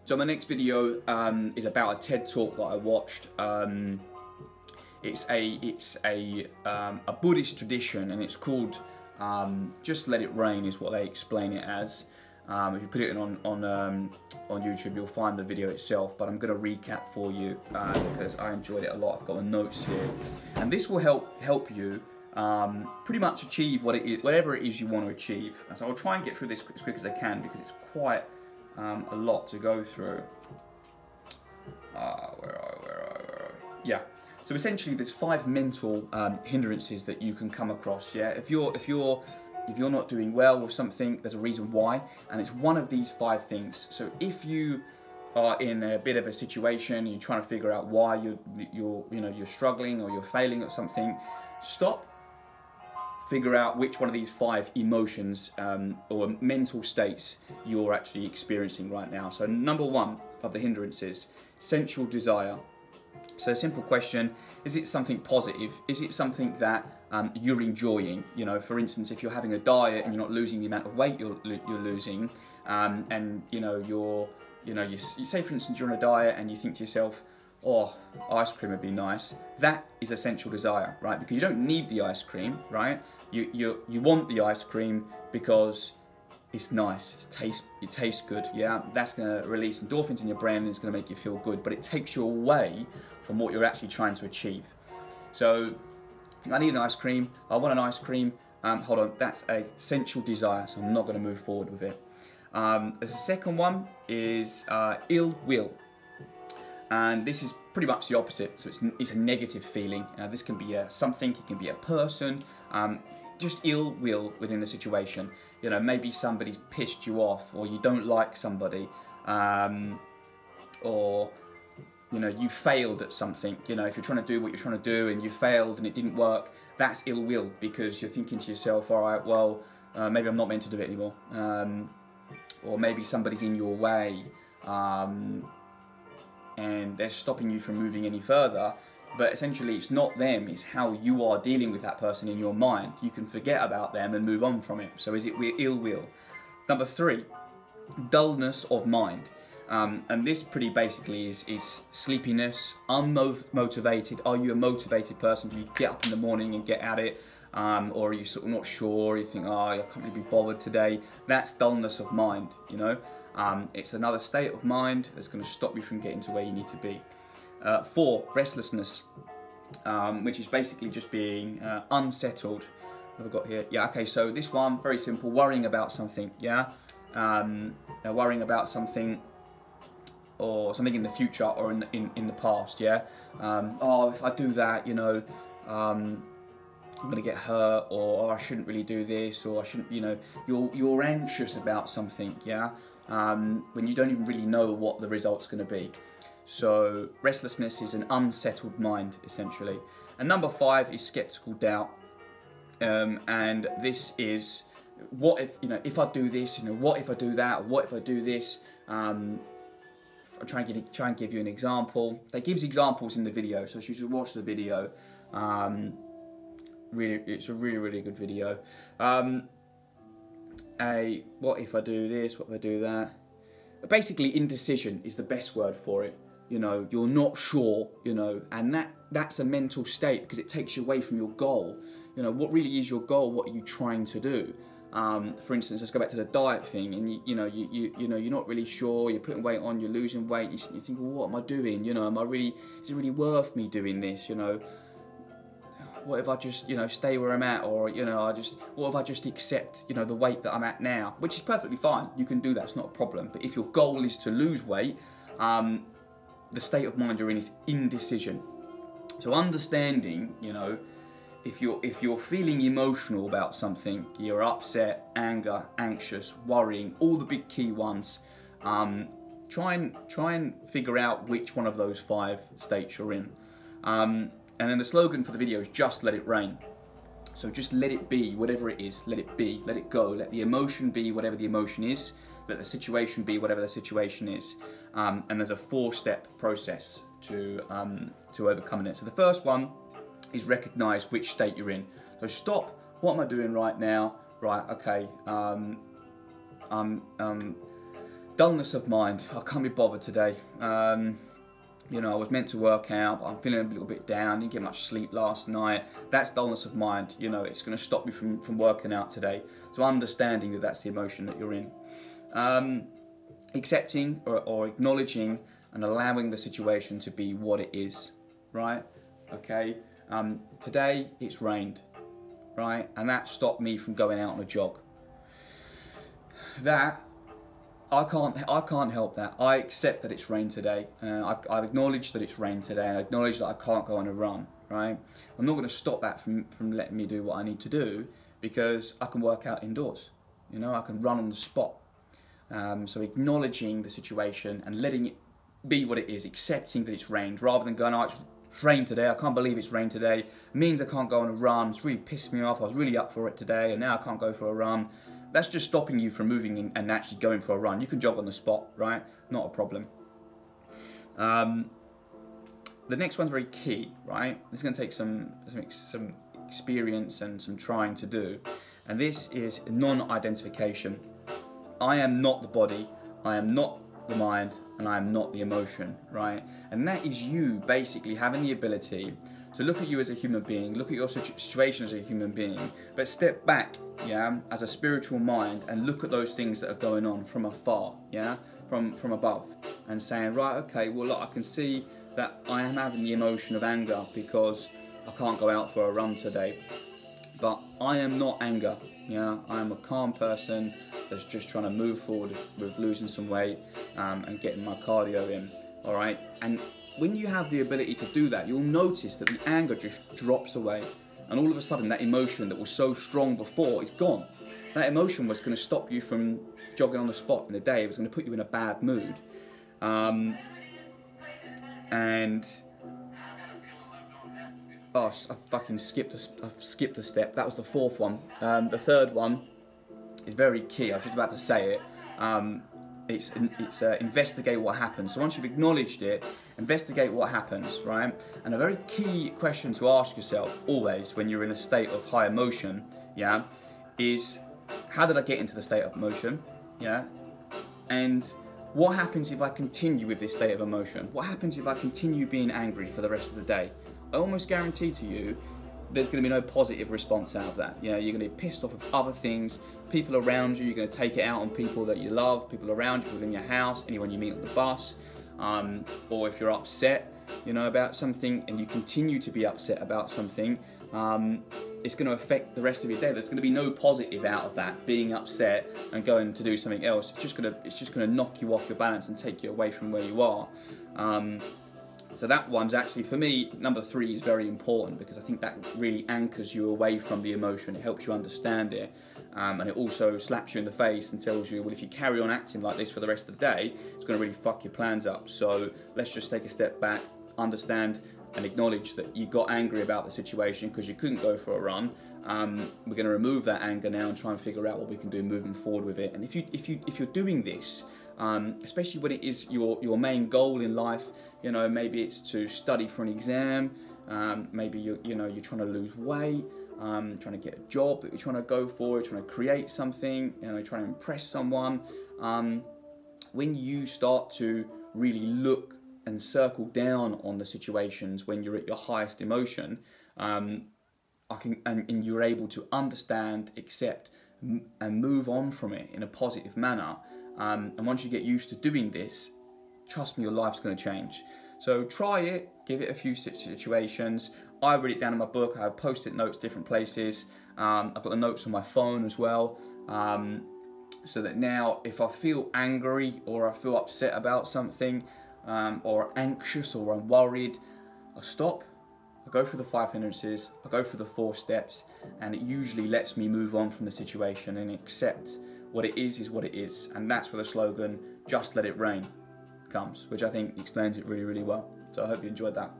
So my next video is about a TED talk that I watched. It's a Buddhist tradition, and it's called "Just Let It Rain" is what they explain it as. If you put it on YouTube, you'll find the video itself. But I'm going to recap for you because I enjoyed it a lot. I've got the notes here, and this will help you pretty much achieve whatever it is you want to achieve. And so I'll try and get through this as quick as I can because it's quite a lot to go through. Where are we? Yeah. So essentially, there's 5 mental hindrances that you can come across. Yeah. If you're not doing well with something, there's a reason why, and it's one of these 5 things. So if you are in a bit of a situation, and you're trying to figure out why you're struggling or you're failing at something, stop. Figure out which one of these 5 emotions or mental states you're actually experiencing right now. So number 1 of the hindrances, sensual desire. So a simple question, is it something positive? Is it something that you're enjoying? You know, for instance, if you're having a diet and you're not losing the amount of weight you're losing, and you say, for instance, you're on a diet and you think to yourself, oh, ice cream would be nice. That is a sensual desire, right? Because you don't need the ice cream, right? You want the ice cream because it's nice, it tastes good, yeah? That's going to release endorphins in your brain and it's going to make you feel good, but it takes you away from what you're actually trying to achieve. So, I need an ice cream, I want an ice cream, hold on, that's a sensual desire, so I'm not going to move forward with it. The second one is ill will. And this is pretty much the opposite, so it's a negative feeling. This can be something, it can be a person, just ill will within the situation. You know, maybe somebody's pissed you off, or you don't like somebody, or you know, you failed at something. You know, if you're trying to do what you're trying to do and you failed and it didn't work, that's ill will because you're thinking to yourself, all right, well, maybe I'm not meant to do it anymore, or maybe somebody's in your way. And they're stopping you from moving any further, but essentially it's not them, it's how you are dealing with that person in your mind. You can forget about them and move on from it. So is it ill will? Number 3, dullness of mind. And this pretty basically is sleepiness, unmotivated. Are you a motivated person? Do you get up in the morning and get at it? Or are you sort of not sure? You think, oh, I can't really be bothered today. That's dullness of mind, you know. It's another state of mind that's going to stop you from getting to where you need to be. 4, restlessness, which is basically just being unsettled. What have I got here? Yeah, okay, so this one, very simple, worrying about something, yeah? Worrying about something, or something in the future or in the past, yeah? Oh, if I do that, you know, I'm going to get hurt, or oh, I shouldn't really do this, or I shouldn't, you know, you're anxious about something, yeah? When you don't even really know what the result's going to be. So restlessness is an unsettled mind, essentially. And number 5 is skeptical doubt, and this is, what if, you know, if I do this, you know, what if I do that, or what if I do this? I'll try and give you an example. They gives examples in the video, so you should watch the video. It's a really good video. What if I do this, what if I do that? Basically, indecision is the best word for it. You know, you're not sure, you know, and that's a mental state because it takes you away from your goal. You know, what really is your goal? What are you trying to do? For instance, let's go back to the diet thing, and you know, you're not really sure. You're putting weight on, you're losing weight. You think, well, what am I doing? You know, is it really worth me doing this? You know, what if I just, you know, stay where I'm at, or, you know, what if I just accept, you know, the weight that I'm at now, which is perfectly fine. You can do that, it's not a problem. But if your goal is to lose weight, the state of mind you're in is indecision. So understanding, you know, if you're feeling emotional about something, you're upset, anger, anxious, worrying, all the big key ones, try and figure out which one of those 5 states you're in. And then the slogan for the video is just let it rain. So just let it be, whatever it is, let it be, let it go, let the emotion be whatever the emotion is, let the situation be whatever the situation is. And there's a 4-step process to overcoming it. So the first one is recognize which state you're in. So stop, what am I doing right now? Right, okay, dullness of mind. I can't be bothered today. You know, I was meant to work out, but I'm feeling a little bit down, didn't get much sleep last night. That's dullness of mind. You know, it's going to stop me from working out today. So understanding that that's the emotion that you're in. Accepting or acknowledging and allowing the situation to be what it is, right? Okay. Today it's rained, right? And that stopped me from going out on a jog. That I can't help that. I accept that it's rained today. I've acknowledged that it's rained today, and I acknowledge that I can't go on a run, right? I'm not going to stop that from letting me do what I need to do, because I can work out indoors. You know, I can run on the spot. So acknowledging the situation and letting it be what it is, accepting that it's rained, rather than going, oh, it's rained today, I can't believe it's rained today, it means I can't go on a run, it's really pissed me off, I was really up for it today, and now I can't go for a run. That's just stopping you from moving and actually going for a run. You can jog on the spot, right? Not a problem. The next one's very key, right? This is going to take some experience and some trying to do. And this is non-identification. I am not the body, I am not the mind, and I am not the emotion, right? And that is you basically having the ability to look at you as a human being, look at your situation as a human being, but step back, yeah, as a spiritual mind and look at those things that are going on from afar, yeah, from above, and saying, right, okay, well, look, I can see that I am having the emotion of anger because I can't go out for a run today, but I am not anger, yeah, I am a calm person that's just trying to move forward with losing some weight and getting my cardio in, all right, and when you have the ability to do that, you'll notice that the anger just drops away, and all of a sudden that emotion that was so strong before is gone. That emotion was going to stop you from jogging on the spot in the day. It was going to put you in a bad mood. And oh, I fucking skipped a step. That was the fourth one. The third one is very key. I was just about to say it. It's investigate what happens. So once you've acknowledged it, investigate what happens, right? And a very key question to ask yourself always when you're in a state of high emotion, yeah, is how did I get into the state of emotion, yeah? And what happens if I continue with this state of emotion? What happens if I continue being angry for the rest of the day? I almost guarantee to you there's going to be no positive response out of that. You know, you're going to be pissed off of other things, people around you, you're going to take it out on people that you love, people around you, people in your house, anyone you meet on the bus, or if you're upset, you know, about something and you continue to be upset about something, it's going to affect the rest of your day. There's going to be no positive out of that, being upset and going to do something else. It's just going to knock you off your balance and take you away from where you are. So that one's actually, for me, number 3 is very important, because I think that really anchors you away from the emotion. It helps you understand it, and it also slaps you in the face and tells you, well, if you carry on acting like this for the rest of the day, it's going to really fuck your plans up. So let's just take a step back, understand and acknowledge that you got angry about the situation because you couldn't go for a run. We're going to remove that anger now and try and figure out what we can do moving forward with it. And if you're doing this, especially when it is your main goal in life, you know, maybe it's to study for an exam, maybe you're trying to lose weight, trying to get a job that you're trying to go for, you're trying to create something, you know, you're trying to impress someone. When you start to really look and circle down on the situations when you're at your highest emotion, and you're able to understand, accept, and move on from it in a positive manner. And once you get used to doing this, trust me, your life's going to change. So try it, give it a few situations. I write it down in my book. I have post-it notes different places. I've got the notes on my phone as well. So that now if I feel angry or I feel upset about something, or anxious or I'm worried, I'll stop. I go through the 5 hindrances, I go through the 4 steps, and it usually lets me move on from the situation and accept what it is what it is. And that's where the slogan, just let it rain, comes, which I think explains it really, really well. So I hope you enjoyed that.